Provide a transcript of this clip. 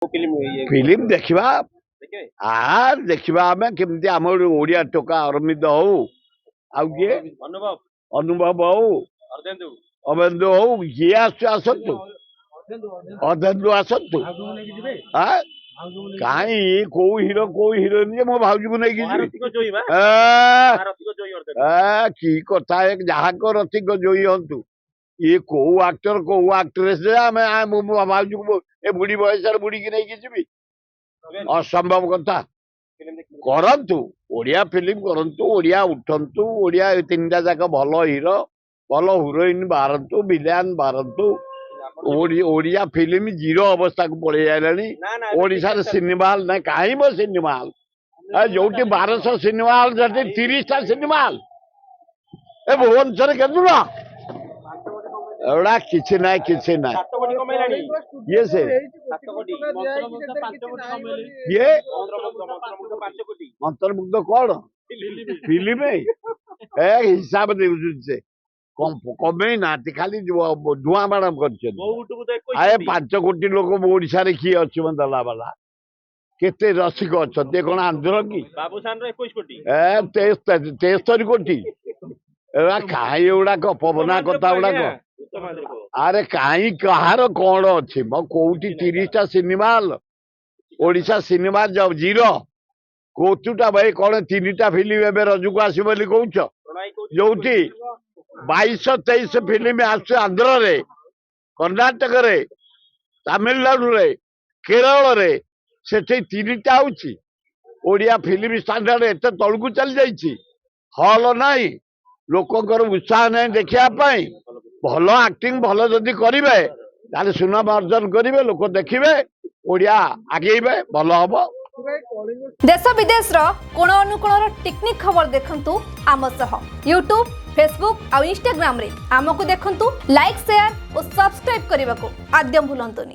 Film देखा देखा आम केमती आम ओडिया टोका अरविंद हो किए अनुभव हो अबेन्दु हो किए आसतु अधेन्दु आसतु कहीं कौ हिरोइन मो भाउजी को नहीं कि कथा जहाँ को रसिक जोई हूँ ये कौ आक्टर कौ आक्ट्रेस भाउजी को ए बुढ़ी बयस बुढ़ी की नहीं जी असंभव कथा करंतु ओडिया फिल्म करंतु ओडिया उठंतु ओडिया तीन टा जाक भल हीरो भल हिरोइन बाहरतु विलेन बाहरतु ओडिया फिल्म जीरो अवस्था को पड़े जाइलानी ओडिशा सिनेमा हॉल ना कहीं बो सिनेमा हॉल जो 1200 सिनेमा हॉल 30 सिनेमा हॉल ए भुवनेश्वर केतुना एवढा किसी ना ये से ये अंतर्मुक्त कौन फिल्म ए हिसाब दे कमे ना खाली धुआं बाण कर 5 कोटी लोक ओडिशा किए अच्छे दला बाला केते रसिक अच्छा कौन आंध्र की 73 कोटी कहीं गुड़ाक पवना कथा गुड़ाक अरे कहीं कहार कौन अच्छी कौटी 30 सिनेमा हॉल ओडिशा सिनेमा जब जीरो कौटा भाई कौन 3टा फिल्म एवं रजू को आस कौच जो 22-23 फिल्म आस आंध्र रे कर्णाटक रे तमिलनाडु रे केरल रे से 3टा हूँ ओडिया फिल्म स्टैंडर्ड एत तलू चली जाइए हॉल नाई लोकंर उत्साह नहीं देखा भल एक्टिंग भल जदि करेंगे ताले सुनाम अर्जन करेंगे लोक देखिए ओडिया आगेबे भल हम देश विदेश कोण अनुकोण टेक्निक खबर देखंतु आम सह यूट्यूब फेसबुक और इंस्टाग्राम रे आमको देखंतु लाइक शेयर और सब्सक्राइब करने को आद्यम भूलंतुनी।